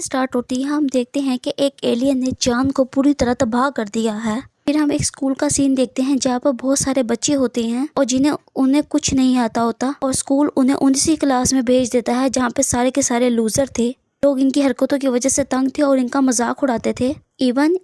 Start होती है हम देखते हैं कि एक एलियन ने चांद को पूरी तरह तबाह कर दिया है। फिर हम एक स्कूल का सीन देखते हैं जहाँ पर बहुत सारे बच्चे होते हैं और उन्हें कुछ नहीं आता होता और स्कूल उन्हें उसी क्लास में भेज देता है जहाँ पे सारे के सारे लूजर थे। लोग इनकी हरकतों की वजह से तंग थे और इनका मजाक उड़ाते थे। इवन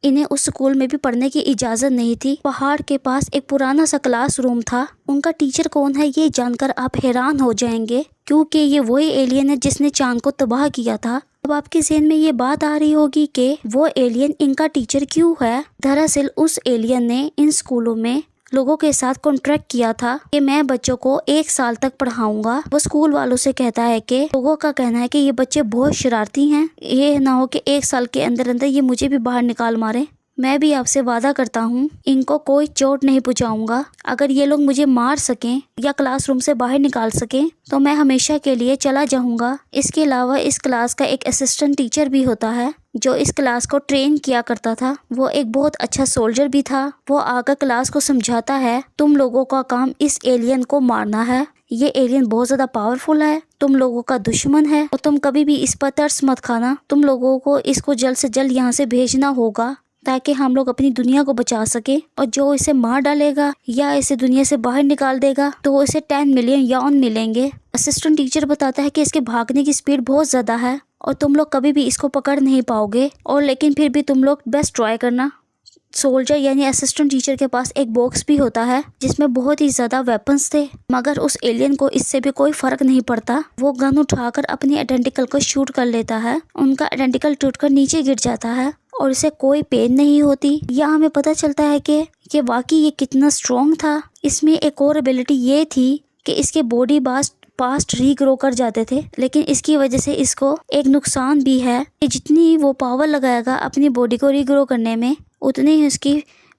इन्हें उस स्कूल में भी पढ़ने की इजाज़त नहीं थी। पहाड़ के पास एक पुराना सा क्लासरूम था। उनका टीचर कौन है ये जानकर आप हैरान हो जाएंगे, क्योंकि ये वही एलियन है जिसने चांद को तबाह किया था। अब आपके ज़हन में ये बात आ रही होगी कि वो एलियन इनका टीचर क्यों है। दरअसल उस एलियन ने इन स्कूलों में लोगों के साथ कॉन्ट्रैक्ट किया था कि मैं बच्चों को 1 साल तक पढ़ाऊंगा। वो स्कूल वालों से कहता है कि लोगों का कहना है कि ये बच्चे बहुत शरारती हैं, ये ना हो कि 1 साल के अंदर अंदर ये मुझे भी बाहर निकाल मारे। मैं भी आपसे वादा करता हूँ इनको कोई चोट नहीं पहुँचाऊंगा। अगर ये लोग मुझे मार सकें या क्लासरूम से बाहर निकाल सकें तो मैं हमेशा के लिए चला जाऊंगा। इसके अलावा इस क्लास का एक असिस्टेंट टीचर भी होता है जो इस क्लास को ट्रेन किया करता था। वो एक बहुत अच्छा सोल्जर भी था। वो आकर क्लास को समझाता है तुम लोगों का काम इस एलियन को मारना है। ये एलियन बहुत ज्यादा पावरफुल है, तुम लोगों का दुश्मन है और तुम कभी भी इस पर तरस मत खाना। तुम लोगों को इसको जल्द से जल्द यहाँ से भेजना होगा ताकि हम लोग अपनी दुनिया को बचा सके। और जो इसे मार डालेगा या इसे दुनिया से बाहर निकाल देगा तो इसे 10 मिलियन यॉन मिलेंगे। असिस्टेंट टीचर बताता है कि इसके भागने की स्पीड बहुत ज्यादा है और तुम लोग कभी भी इसको पकड़ नहीं पाओगे, और लेकिन फिर भी तुम लोग बेस्ट ट्राई करना। सोल्जर यानी असिस्टेंट टीचर के पास एक बॉक्स भी होता है जिसमें बहुत ही ज्यादा वेपन्स थे, मगर उस एलियन को इससे भी कोई फर्क नहीं पड़ता। वो गन उठाकर अपनी आइडेंटिकल को शूट कर लेता है। उनका आइडेंटिकल टूटकर नीचे गिर जाता है और इसे कोई पेन नहीं होती। यहाँ हमें पता चलता है कि वाकई ये कितना स्ट्रॉन्ग था। इसमें एक और एबिलिटी ये थी कि इसके बॉडी पास्ट रीग्रो कर जाते थे, लेकिन इसकी वजह से इसको एक नुकसान भी है कि जितनी वो पावर लगाएगा अपनी बॉडी को रीग्रो करने में उतनी ही उसकी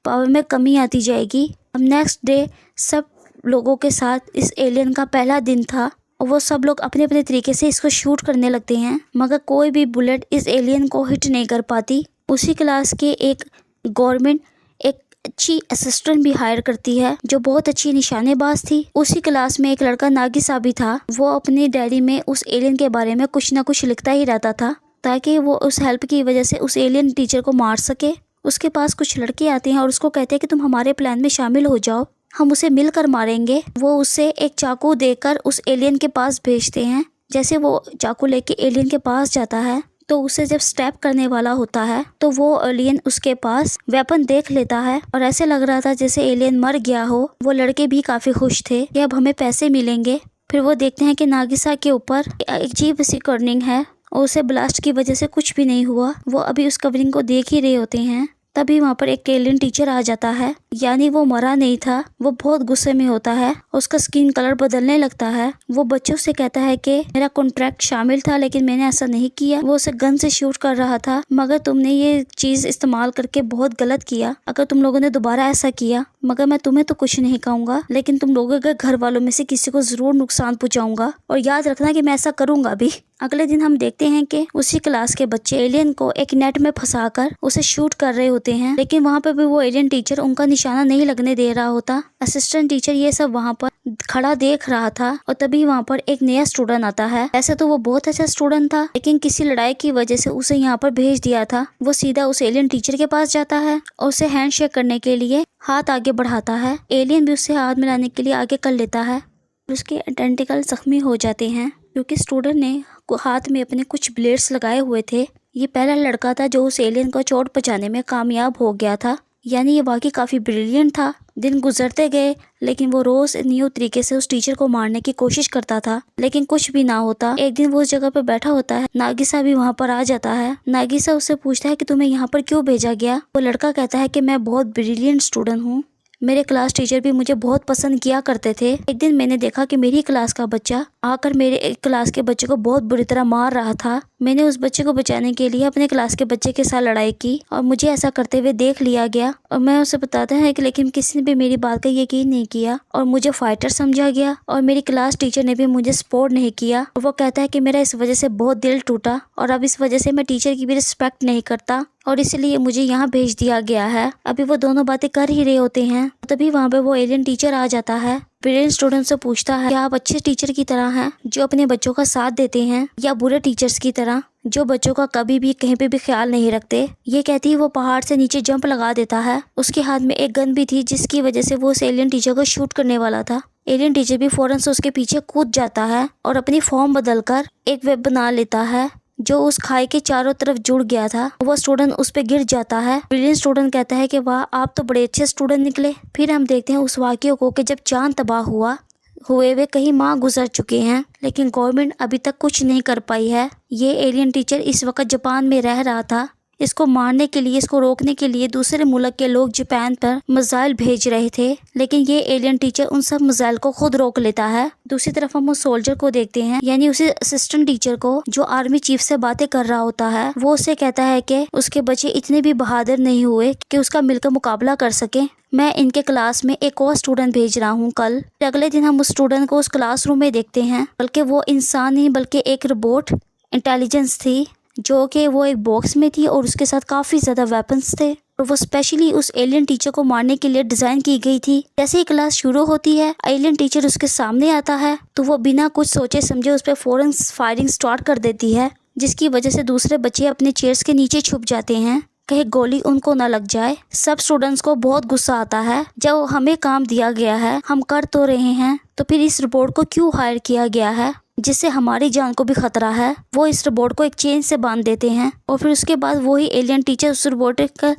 पावर में कमी आती जाएगी। अब नेक्स्ट डे सब लोगों के साथ इस एलियन का पहला दिन था और वो सब लोग अपने अपने तरीके से इसको शूट करने लगते हैं, मगर कोई भी बुलेट इस एलियन को हिट नहीं कर पाती। उसी क्लास के एक गवर्नमेंट एक अच्छी असिस्टेंट भी हायर करती है जो बहुत अच्छी निशानेबाज थी। उसी क्लास में एक लड़का नागिसा भी था। वो अपनी डायरी में उस एलियन के बारे में कुछ ना कुछ लिखता ही रहता था ताकि वो उस हेल्प की वजह से उस एलियन टीचर को मार सके। उसके पास कुछ लड़के आते हैं और उसको कहते हैं कि तुम हमारे प्लान में शामिल हो जाओ, हम उसे मिलकर मारेंगे। वो उसे एक चाकू देकर उस एलियन के पास भेजते हैं। जैसे वो चाकू लेके एलियन के पास जाता है तो उसे जब स्टैप करने वाला होता है तो वो एलियन उसके पास वेपन देख लेता है और ऐसे लग रहा था जैसे एलियन मर गया हो। वो लड़के भी काफी खुश थे कि अब हमें पैसे मिलेंगे। फिर वो देखते हैं कि नागिसा के ऊपर एक अजीब सी कवरिंग है और उसे ब्लास्ट की वजह से कुछ भी नहीं हुआ। वो अभी उस कवरिंग को देख ही रहे होते हैं, तभी वहाँ पर एक एलियन टीचर आ जाता है। यानी वो मरा नहीं था। वो बहुत गुस्से में होता है, उसका स्किन कलर बदलने लगता है। वो बच्चों से कहता है कि मेरा कॉन्ट्रैक्ट शामिल था लेकिन मैंने ऐसा नहीं किया। वो उसे गन से शूट कर रहा था, मगर तुमने ये चीज इस्तेमाल करके बहुत गलत किया। अगर तुम लोगों ने दोबारा ऐसा किया, मगर मैं तुम्हें तो कुछ नहीं कहूँगा लेकिन तुम लोगों के घर वालों में से किसी को जरूर नुकसान पहुँचाऊंगा, और याद रखना कि मैं ऐसा करूंगा भी। अगले दिन हम देखते हैं कि उसी क्लास के बच्चे एलियन को एक नेट में फंसाकर उसे शूट कर रहे होते हैं, लेकिन वहाँ पे भी वो एलियन टीचर उनका निशाना नहीं लगने दे रहा होता। असिस्टेंट टीचर ये सब वहाँ पर खड़ा देख रहा था और तभी वहाँ पर एक नया स्टूडेंट आता है। ऐसे तो वो बहुत अच्छा स्टूडेंट था, लेकिन किसी लड़ाई की वजह से उसे यहाँ पर भेज दिया था। वो सीधा उस एलियन टीचर के पास जाता है और उसे हैंड शेक करने के लिए हाथ आगे बढ़ाता है। एलियन भी उससे हाथ मिलाने के लिए आगे कर लेता है। उसके टेंटिकल जख्मी हो जाते हैं क्योंकि स्टूडेंट ने हाथ में अपने कुछ ब्लेड्स लगाए हुए थे। ये पहला लड़का था जो उस एलियन को चोट पहुंचाने में कामयाब हो गया था। यानी ये वाकई काफी ब्रिलियंट था। दिन गुजरते गए लेकिन वो रोज न्यू तरीके से उस टीचर को मारने की कोशिश करता था, लेकिन कुछ भी ना होता। एक दिन वो उस जगह पे बैठा होता है, नागिसा भी वहाँ पर आ जाता है। नागिसा उससे पूछता है कि तुम्हें यहाँ पर क्यों भेजा गया। वो लड़का कहता है कि मैं बहुत ब्रिलियंट स्टूडेंट हूँ, मेरे क्लास टीचर भी मुझे बहुत पसंद किया करते थे। एक दिन मैंने देखा कि मेरी क्लास का बच्चा आकर मेरे एक क्लास के बच्चे को बहुत बुरी तरह मार रहा था। मैंने उस बच्चे को बचाने के लिए अपने क्लास के बच्चे के साथ लड़ाई की और मुझे ऐसा करते हुए देख लिया गया। और मैं उसे बताता है कि लेकिन किसी ने भी मेरी बात का यकीन नहीं किया और मुझे फाइटर समझा गया और मेरी क्लास टीचर ने भी मुझे सपोर्ट नहीं किया। और वो कहता है कि मेरा इस वजह से बहुत दिल टूटा और अब इस वजह से मैं टीचर की भी रिस्पेक्ट नहीं करता और इसलिए मुझे यहाँ भेज दिया गया है। अभी वो दोनों बातें कर ही रहे होते हैं, तभी वहाँ पे वो एलियन टीचर आ जाता है। ब्रिलियंट स्टूडेंट से पूछता है, क्या आप अच्छे टीचर की तरह हैं जो अपने बच्चों का साथ देते हैं, या बुरे टीचर्स की तरह जो बच्चों का कभी भी कहीं पे भी ख्याल नहीं रखते। ये कहती है वो पहाड़ से नीचे जंप लगा देता है। उसके हाथ में एक गन भी थी जिसकी वजह से वो उस एलियन टीचर को शूट करने वाला था। एलियन टीचर भी फौरन से उसके पीछे कूद जाता है और अपनी फॉर्म बदलकर एक वेब बना लेता है जो उस खाई के चारों तरफ जुड़ गया था। वो स्टूडेंट उस पे गिर जाता है। ब्रिलियंट स्टूडेंट कहता है कि वाह, आप तो बड़े अच्छे स्टूडेंट निकले। फिर हम देखते हैं उस वाक़ये को कि जब चांद तबाह हुए वे कई माह गुजर चुके हैं, लेकिन गवर्नमेंट अभी तक कुछ नहीं कर पाई है। ये एलियन टीचर इस वक्त जापान में रह रहा था। इसको मारने के लिए, इसको रोकने के लिए दूसरे मुल्क के लोग जापान पर मिसाइल भेज रहे थे, लेकिन ये एलियन टीचर उन सब मिसाइल को खुद रोक लेता है। दूसरी तरफ हम उस सोल्जर को देखते हैं, यानी उसे असिस्टेंट टीचर को, जो आर्मी चीफ से बातें कर रहा होता है। वो उससे कहता है कि उसके बच्चे इतने भी बहादुर नहीं हुए कि उसका मिलकर मुकाबला कर सके। मैं इनके क्लास में एक और स्टूडेंट भेज रहा हूँ कल। अगले दिन हम उस स्टूडेंट को उस क्लासरूम में देखते हैं, बल्कि वो इंसान नहीं बल्कि एक रोबोट इंटेलिजेंस थी, जो कि वो एक बॉक्स में थी और उसके साथ काफ़ी ज़्यादा वेपन्स थे और वो स्पेशली उस एलियन टीचर को मारने के लिए डिज़ाइन की गई थी। जैसे ही क्लास शुरू होती है, एलियन टीचर उसके सामने आता है तो वो बिना कुछ सोचे समझे उस पर फ़ौरन फायरिंग स्टार्ट कर देती है, जिसकी वजह से दूसरे बच्चे अपने चेयर्स के नीचे छुप जाते हैं कहीं गोली उनको ना लग जाए। सब स्टूडेंट्स को बहुत गुस्सा आता है, जब हमें काम दिया गया है, हम कर तो रहे हैं, तो फिर इस रिपोर्ट को क्यों हायर किया गया है जिससे हमारी जान को भी खतरा है। वो इस रोबोट को एक चेन से बांध देते हैं और फिर उसके बाद वही एलियन टीचर उस रोबोटिक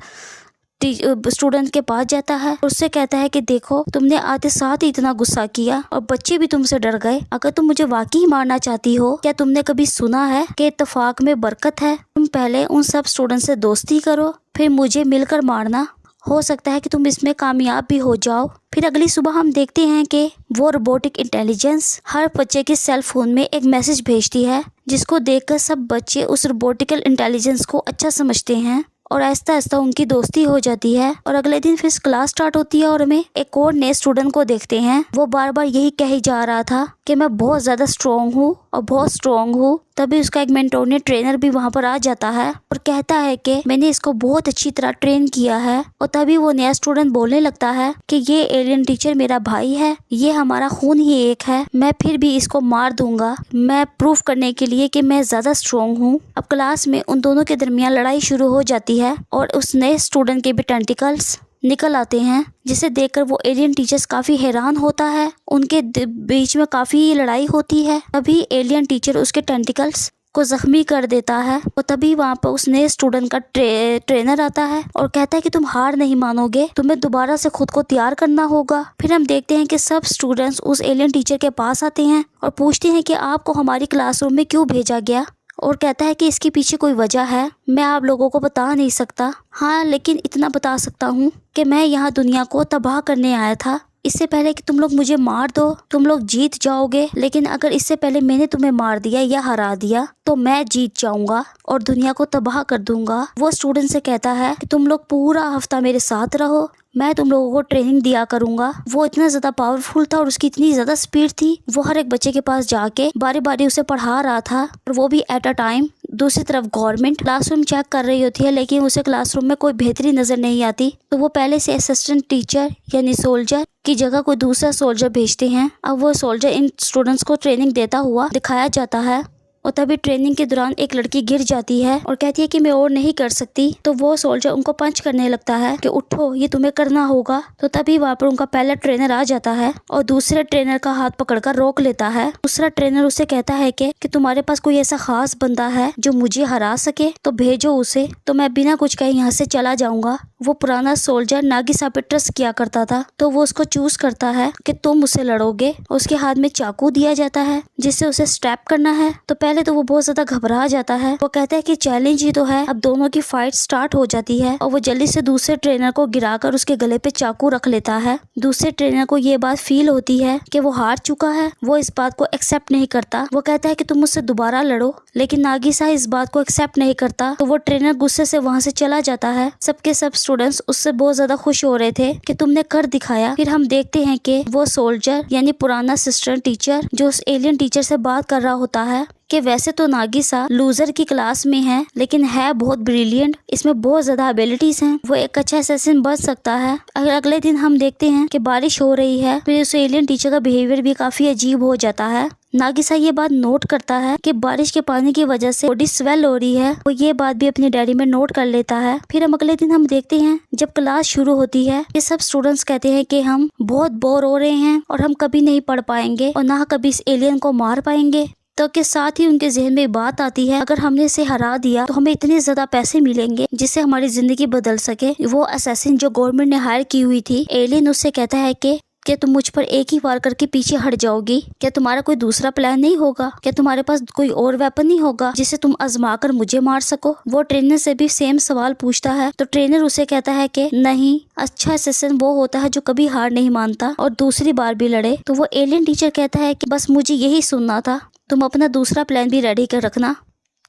स्टूडेंट के पास जाता है, उससे कहता है कि देखो, तुमने आते साथ ही इतना गुस्सा किया और बच्चे भी तुमसे डर गए। अगर तुम मुझे वाकई मारना चाहती हो, क्या तुमने कभी सुना है कि इत्तेफाक में बरकत है? तुम पहले उन सब स्टूडेंट से दोस्ती करो, फिर मुझे मिलकर मारना। हो सकता है कि तुम इसमें कामयाब भी हो जाओ। फिर अगली सुबह हम देखते हैं कि वो रोबोटिक इंटेलिजेंस हर बच्चे के सेल फोन में एक मैसेज भेजती है, जिसको देखकर सब बच्चे उस रोबोटिकल इंटेलिजेंस को अच्छा समझते हैं और आहिस्ता आहिस्ता उनकी दोस्ती हो जाती है। और अगले दिन फिर क्लास स्टार्ट होती है और हमें एक और नए स्टूडेंट को देखते हैं। वो बार बार यही कही जा रहा था कि मैं बहुत ज़्यादा स्ट्रॉन्ग हूँ और बहुत स्ट्रॉन्ग हूँ। तभी उसका एक मेंटोर ट्रेनर भी वहाँ पर आ जाता है और कहता है कि मैंने इसको बहुत अच्छी तरह ट्रेन किया है। और तभी वो नया स्टूडेंट बोलने लगता है कि ये एलियन टीचर मेरा भाई है, ये हमारा खून ही एक है, मैं फिर भी इसको मार दूंगा, मैं प्रूफ करने के लिए कि मैं ज़्यादा स्ट्रॉन्ग हूँ। अब क्लास में उन दोनों के दरमियान लड़ाई शुरू हो जाती है और उस नए स्टूडेंट के भी टेंटिकल्स निकल आते हैं, जिसे देखकर वो एलियन टीचर्स काफी हैरान होता है। उनके बीच में काफी लड़ाई होती है। तभी एलियन टीचर उसके टेंटिकल्स को जख्मी कर देता है और तभी वहाँ पर उस नए स्टूडेंट का ट्रेनर आता है और कहता है कि तुम हार नहीं मानोगे, तुम्हें दोबारा से खुद को तैयार करना होगा। फिर हम देखते हैं कि सब स्टूडेंट्स उस एलियन टीचर के पास आते हैं और पूछते हैं कि आपको हमारी क्लासरूम में क्यों भेजा गया, और कहता है कि इसके पीछे कोई वजह है, मैं आप लोगों को बता नहीं सकता। हाँ, लेकिन इतना बता सकता हूँ कि मैं यहाँ दुनिया को तबाह करने आया था। इससे पहले कि तुम लोग मुझे मार दो, तुम लोग जीत जाओगे, लेकिन अगर इससे पहले मैंने तुम्हें मार दिया या हरा दिया तो मैं जीत जाऊंगा और दुनिया को तबाह कर दूंगा। वो स्टूडेंट से कहता है कि तुम लोग पूरा हफ्ता मेरे साथ रहो, मैं तुम लोगों को ट्रेनिंग दिया करूंगा। वो इतना ज्यादा पावरफुल था और उसकी इतनी ज्यादा स्पीड थी, वो हर एक बच्चे के पास जाके बारी बारी उसे पढ़ा रहा था, और वो भी एट अ टाइम। दूसरी तरफ गवर्नमेंट क्लासरूम चेक कर रही होती है, लेकिन उसे क्लासरूम में कोई बेहतरी नजर नहीं आती, तो वो पहले से असिस्टेंट टीचर यानी सोल्जर की जगह कोई दूसरा सोल्जर भेजते हैं। अब वो सोल्जर इन स्टूडेंट्स को ट्रेनिंग देता हुआ दिखाया जाता है और तभी ट्रेनिंग के दौरान एक लड़की गिर जाती है और कहती है कि मैं और नहीं कर सकती। तो वो सोल्जर उनको पंच करने लगता है कि उठो, ये तुम्हें करना होगा। तो तभी वहाँ पर उनका पहला ट्रेनर आ जाता है और दूसरे ट्रेनर का हाथ पकड़कर रोक लेता है। दूसरा ट्रेनर उससे कहता है कि तुम्हारे पास कोई ऐसा खास बंदा है जो मुझे हरा सके तो भेजो उसे, तो मैं बिना कुछ कहे यहाँ से चला जाऊंगा। वो पुराना सोल्जर नागिसा पे ट्रस्ट किया करता था, तो वो उसको चूज करता है कि तुम उससे लड़ोगे। उसके हाथ में चाकू दिया जाता है जिससे उसे स्टैप करना है। तो पहले तो वो बहुत ज्यादा घबरा जाता है। वो कहता है कि चैलेंज ही तो है। अब दोनों की फाइट स्टार्ट हो जाती है और वो जल्दी से दूसरे ट्रेनर को गिराकर उसके गले पे चाकू रख लेता है। दूसरे ट्रेनर को ये बात फील होती है कि वो हार चुका है। वो इस बात को एक्सेप्ट नहीं करता। वो कहता है कि तुम मुझसे दोबारा लड़ो, लेकिन नागिसा इस बात को एक्सेप्ट नहीं करता। तो वो ट्रेनर गुस्से से वहाँ से चला जाता है। सबके सब स्टूडेंट्स उससे बहुत ज्यादा खुश हो रहे थे कि तुमने कर दिखाया। फिर हम देखते हैं कि वो सोल्जर यानी पुराना असिस्टेंट टीचर जो उस एलियन टीचर से बात कर रहा होता है कि वैसे तो नागिसा लूजर की क्लास में है, लेकिन है बहुत ब्रिलियंट, इसमें बहुत ज्यादा एबिलिटीज हैं, वो एक अच्छा असैसिन बन सकता है। अगले दिन हम देखते हैं कि बारिश हो रही है, फिर उस एलियन टीचर का बिहेवियर भी काफी अजीब हो जाता है। नागिसा ये बात नोट करता है कि बारिश के पानी की वजह से बॉडी स्वेल हो रही है, वो ये बात भी अपनी डायरी में नोट कर लेता है। फिर हम अगले दिन हम देखते हैं जब क्लास शुरू होती है, ये सब स्टूडेंट्स कहते हैं कि हम बहुत बोर हो रहे हैं और हम कभी नहीं पढ़ पाएंगे और ना कभी इस एलियन को मार पाएंगे। तो के साथ ही उनके जहन में बात आती है, अगर हमने इसे हरा दिया तो हमें इतने ज्यादा पैसे मिलेंगे जिससे हमारी जिंदगी बदल सके। वो असैसिन जो गवर्नमेंट ने हायर की हुई थी, एलियन उससे कहता है कि क्या तुम मुझ पर एक ही वार करके पीछे हट जाओगी? क्या तुम्हारा कोई दूसरा प्लान नहीं होगा? क्या तुम्हारे पास कोई और वेपन नहीं होगा जिसे तुम आजमा कर मुझे मार सको? वो ट्रेनर से भी सेम सवाल पूछता है, तो ट्रेनर उसे कहता है कि नहीं, अच्छा असैसिन वो होता है जो कभी हार नहीं मानता और दूसरी बार भी लड़े। तो वो एलियन टीचर कहता है कि बस मुझे यही सुनना था, तुम अपना दूसरा प्लान भी रेडी कर रखना,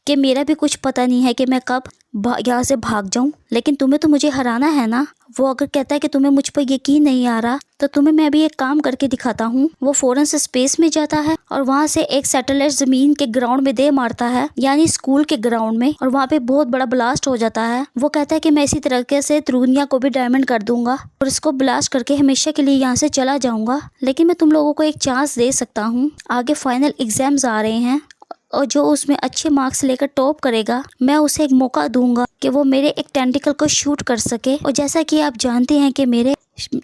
कि मेरा भी कुछ पता नहीं है कि मैं कब यहाँ से भाग जाऊं, लेकिन तुम्हें तो मुझे हराना है ना। वो अगर कहता है कि तुम्हें मुझ पर यकीन नहीं आ रहा तो तुम्हें मैं भी एक काम करके दिखाता हूँ। वो फौरन से स्पेस में जाता है और वहाँ से एक सैटेलाइट जमीन के ग्राउंड में दे मारता है, यानी स्कूल के ग्राउंड में, और वहाँ पे बहुत बड़ा ब्लास्ट हो जाता है। वो कहता है कि मैं इसी तरीके से दुनिया को भी डायमंड कर दूंगा और इसको ब्लास्ट करके हमेशा के लिए यहाँ से चला जाऊंगा, लेकिन मैं तुम लोगों को एक चांस दे सकता हूँ। आगे फाइनल एग्जाम्स आ रहे हैं और जो उसमें अच्छे मार्क्स लेकर टॉप करेगा, मैं उसे एक मौका दूंगा कि वो मेरे एक टेंटिकल को शूट कर सके। और जैसा कि आप जानते हैं कि मेरे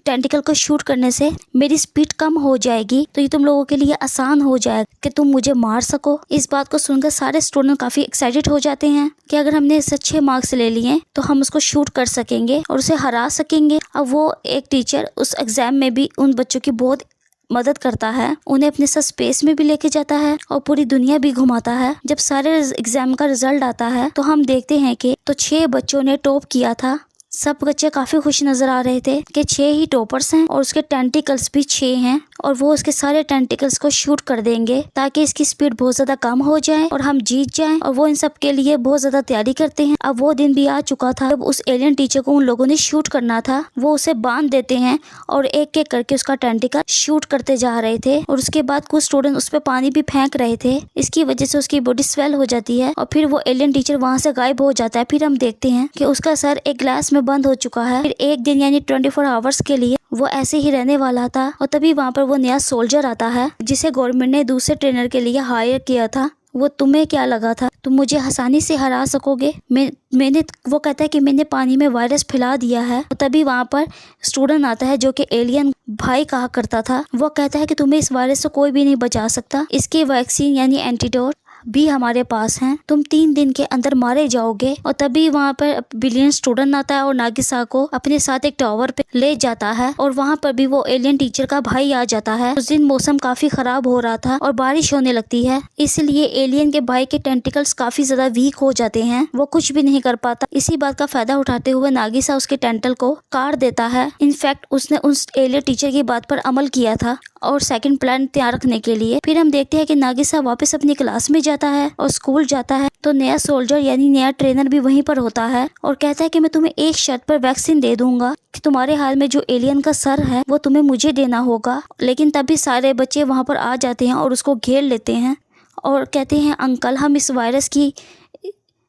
टेंटिकल को शूट करने से मेरी स्पीड कम हो जाएगी, तो ये तुम लोगों के लिए आसान हो जाएगा कि तुम मुझे मार सको। इस बात को सुनकर सारे स्टूडेंट काफी एक्साइटेड हो जाते हैं कि अगर हमने इस अच्छे मार्क्स ले लिए तो हम उसको शूट कर सकेंगे और उसे हरा सकेंगे। अब वो एक टीचर उस एग्जाम में भी उन बच्चों की बहुत मदद करता है, उन्हें अपने साथ स्पेस में भी लेके जाता है और पूरी दुनिया भी घुमाता है। जब सारे एग्जाम का रिजल्ट आता है तो हम देखते हैं कि 6 बच्चों ने टॉप किया था। सब बच्चे काफी खुश नजर आ रहे थे कि 6 ही टॉपर्स हैं और उसके टेंटिकल्स भी 6 हैं और वो उसके सारे टेंटिकल्स को शूट कर देंगे ताकि इसकी स्पीड बहुत ज्यादा कम हो जाए और हम जीत जाएं। और वो इन सब के लिए बहुत ज्यादा तैयारी करते हैं। अब वो दिन भी आ चुका था जब उस एलियन टीचर को उन लोगों ने शूट करना था। वो उसे बांध देते हैं और एक एक करके उसका टेंटिकल शूट करते जा रहे थे और उसके बाद कुछ स्टूडेंट उस पर पानी भी फेंक रहे थे। इसकी वजह से उसकी बॉडी स्वेल हो जाती है और फिर वो एलियन टीचर वहाँ से गायब हो जाता है। फिर हम देखते हैं कि उसका सर एक ग्लास में बंद हो चुका है। फिर एक दिन यानी 24 आवर्स के लिए वो ऐसे ही रहने वाला था और तभी वहाँ पर वो नया सोल्जर आता है जिसे गवर्नमेंट ने दूसरे ट्रेनर के लिए हायर किया था। वो तुम्हें क्या लगा था तुम मुझे आसानी से हरा सकोगे? मैंने वो कहता है कि मैंने पानी में वायरस फैला दिया है। और तभी वहाँ पर स्टूडेंट आता है जो कि एलियन भाई कहा करता था। वो कहता है कि तुम्हें इस वायरस से कोई भी नहीं बचा सकता, इसके वैक्सीन यानी एंटीडोट भी हमारे पास हैं, तुम 3 दिन के अंदर मारे जाओगे। और तभी वहाँ पर ब्रिलियंट स्टूडेंट आता है और नागिसा को अपने साथ एक टावर पे ले जाता है और वहाँ पर भी वो एलियन टीचर का भाई आ जाता है। उस दिन मौसम काफी खराब हो रहा था और बारिश होने लगती है, इसलिए एलियन के भाई के टेंटिकल्स काफी ज्यादा वीक हो जाते हैं, वो कुछ भी नहीं कर पाता। इसी बात का फायदा उठाते हुए नागिसा उसके टेंटल को काट देता है। इनफैक्ट उसने उस एलियन टीचर की बात पर अमल किया था और सेकंड प्लान तैयार रखने के लिए। फिर हम देखते हैं कि नागिसा वापस अपनी क्लास में जाता है और स्कूल जाता है तो नया सोल्जर यानी नया ट्रेनर भी वहीं पर होता है और कहता है कि मैं तुम्हें एक शर्त पर वैक्सीन दे दूंगा कि तुम्हारे हाल में जो एलियन का सर है वो तुम्हें मुझे देना होगा। लेकिन तभी सारे बच्चे वहाँ पर आ जाते हैं और उसको घेर लेते हैं और कहते हैं अंकल हम इस वायरस की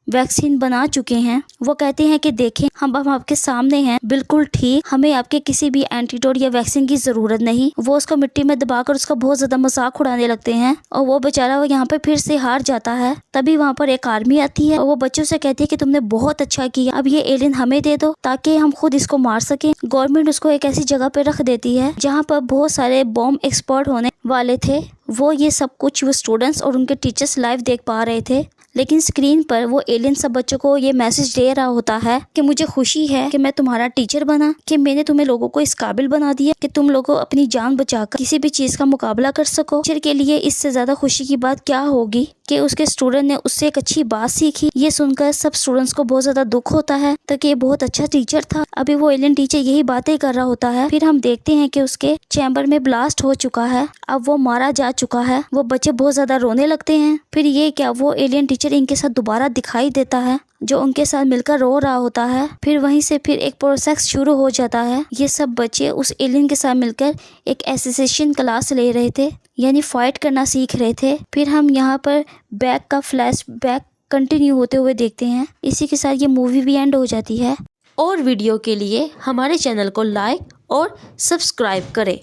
वैक्सीन बना चुके हैं। वो कहते हैं कि देखें हम आपके सामने हैं, बिल्कुल ठीक, हमें आपके किसी भी एंटीडोट या वैक्सीन की जरूरत नहीं। वो उसको मिट्टी में दबाकर उसका बहुत ज्यादा मजाक उड़ाने लगते हैं और वो बेचारा वो यहाँ पे फिर से हार जाता है। तभी वहाँ पर एक आर्मी आती है और वो बच्चों से कहती है कि तुमने बहुत अच्छा किया, अब ये एलियन हमें दे दो ताकि हम खुद इसको मार सके। गवर्नमेंट उसको एक ऐसी जगह पे रख देती है जहाँ पर बहुत सारे बॉम्ब एक्सपर्ट होने वाले थे। वो ये सब कुछ वो स्टूडेंट्स और उनके टीचर्स लाइव देख पा रहे थे, लेकिन स्क्रीन पर वो एलियन सब बच्चों को ये मैसेज दे रहा होता है कि मुझे खुशी है कि मैं तुम्हारा टीचर बना, कि मैंने तुम्हें लोगों को इस काबिल बना दिया कि तुम लोगों अपनी जान बचाकर किसी भी चीज का मुकाबला कर सको। टीचर के लिए इससे ज्यादा खुशी की बात क्या होगी कि उसके स्टूडेंट ने उससे एक अच्छी बात सीखी। ये सुनकर सब स्टूडेंट्स को बहुत ज्यादा दुख होता है ताकि ये बहुत अच्छा टीचर था। अभी वो एलियन टीचर यही बातें कर रहा होता है। फिर हम देखते हैं कि उसके चैम्बर में ब्लास्ट हो चुका है, अब वो मारा जा चुका है। वो बच्चे बहुत ज्यादा रोने लगते हैं। फिर ये क्या वो एलियन टीचर टीचर इनके साथ दोबारा दिखाई देता है, जो उनके साथ मिलकर रो रहा होता है। फिर वहीं से फिर एक प्रोसेस शुरू हो जाता है। ये सब बच्चे उस एलियन के साथ मिलकर एक एसोसिएशन क्लास ले रहे थे, यानी फाइट करना सीख रहे थे। फिर हम यहाँ पर बैक का फ्लैशबैक कंटिन्यू होते हुए देखते हैं। इसी के साथ ये मूवी भी एंड हो जाती है। और वीडियो के लिए हमारे चैनल को लाइक और सब्सक्राइब करें।